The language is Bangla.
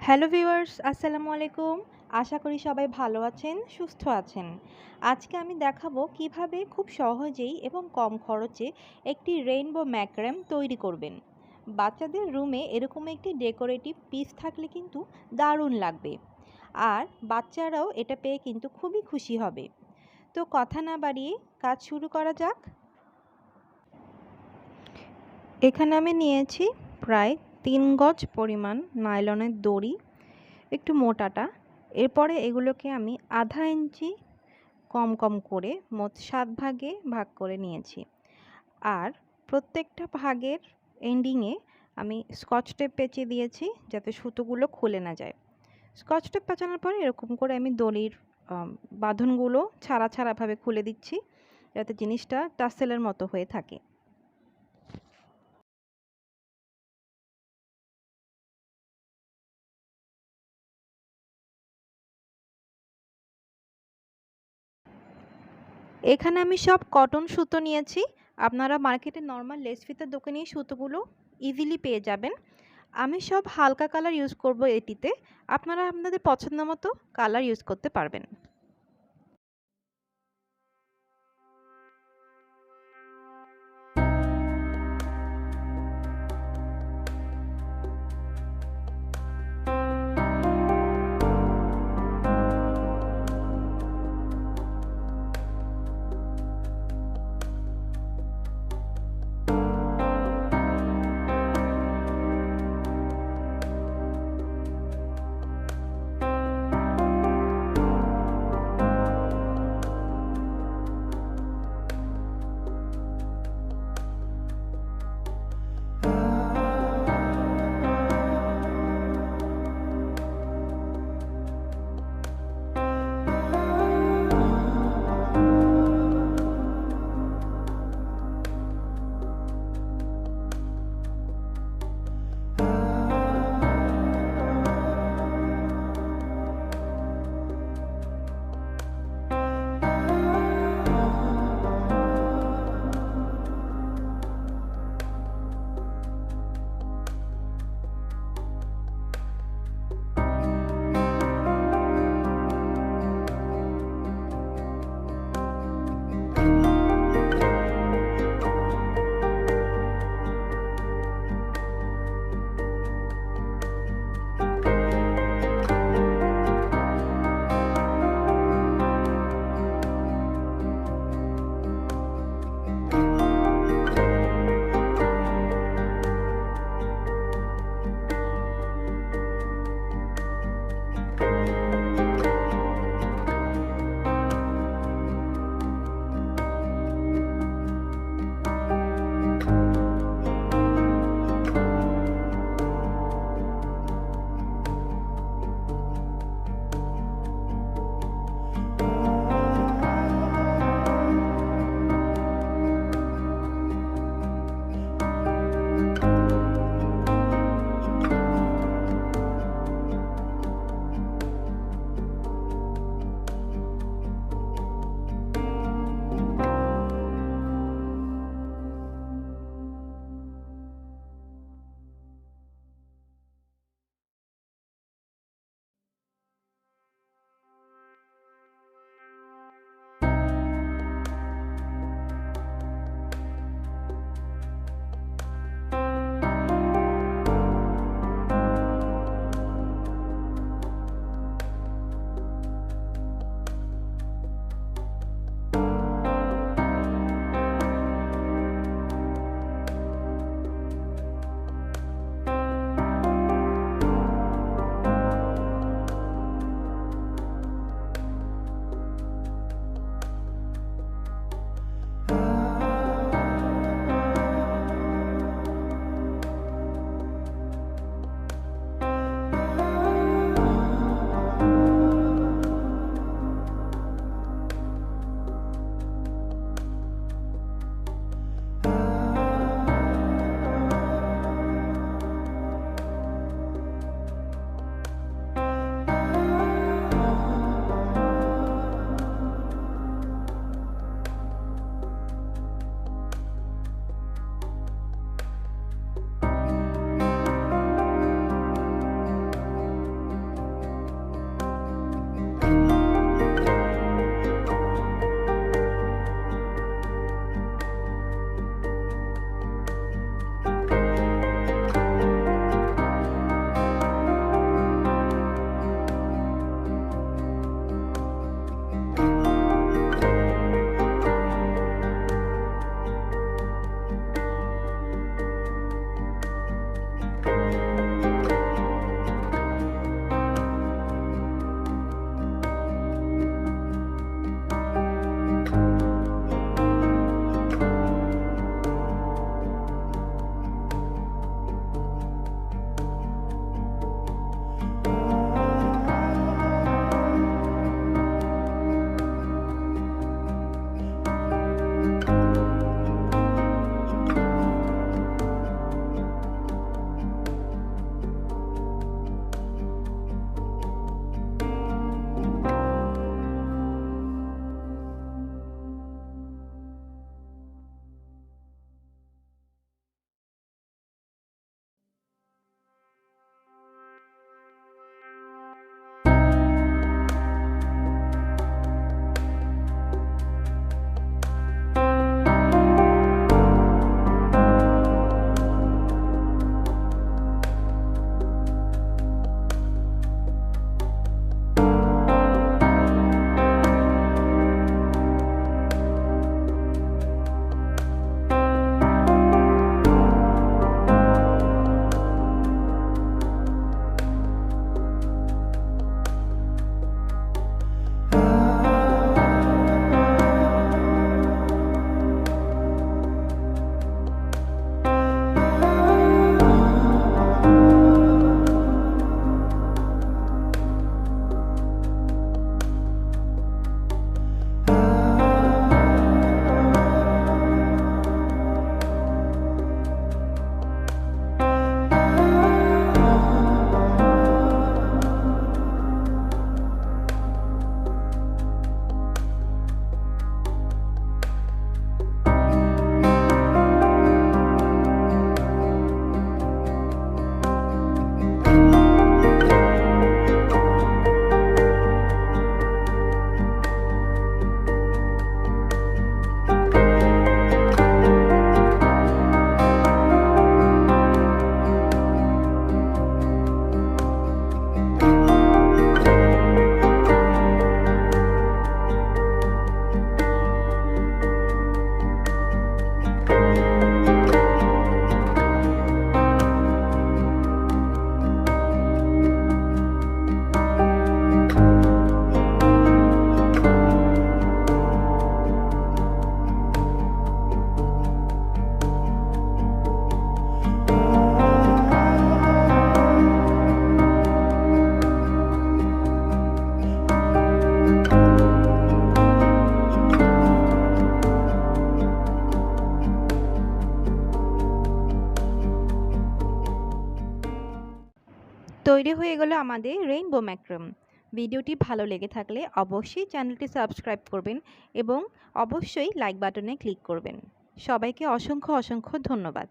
হ্যালো ভিউয়ার্স, আসসালামু আলাইকুম। আশা করি সবাই ভালো আছেন, সুস্থ আছেন। আজকে আমি দেখাবো কিভাবে খুব সহজেই এবং কম খরচে একটি রেইনবো ম্যাক্রাম তৈরি করবেন। বাচ্চাদের রুমে এরকম একটি ডেকোরেটিভ পিস থাকলে কিন্তু দারুণ লাগবে। আর বাচ্চারাও এটা পেয়ে কিন্তু খুবই খুশি হবে। তো কথা না বাড়িয়ে কাজ শুরু করা যাক। এখানে আমি নিয়েছি প্রায় 3 গজ পরিমাণ নাইলনের দড়ি, একটু মোটাটা। এরপরে এগুলোকে আমি আধা ইঞ্চি কম কম করে মোট 7 ভাগে ভাগ করে নিয়েছি। আর প্রত্যেকটা ভাগের এন্ডিংয়ে আমি স্কচ টেপ পেঁচিয়ে দিয়েছি যাতে সুতোগুলো খুলে না যায়। স্কচ টেপ পেঁচানোর পরে এরকম করে আমি দড়ির বাঁধনগুলো ছাড়া ছাড়াভাবে খুলে দিচ্ছি যাতে জিনিসটা টাসেলের মতো হয়ে থাকে। এখানে আমি সব কটন সুতো নিয়েছি। আপনারা মার্কেটে নরমাল লেস ফিতার দোকানে এই সুতোগুলো ইজিলি পেয়ে যাবেন। আমি সব হালকা কালার ইউজ করব এটিতে। আপনারা আপনাদের পছন্দ মতো কালার ইউজ করতে পারবেন। তৈরি হয়ে গেল আমাদের রেইনবো ম্যাক্রাম। ভিডিওটি ভালো লেগে থাকলে অবশ্যই চ্যানেলটি সাবস্ক্রাইব করবেন এবং অবশ্যই লাইক বাটনে ক্লিক করবেন। সবাইকে অসংখ্য ধন্যবাদ।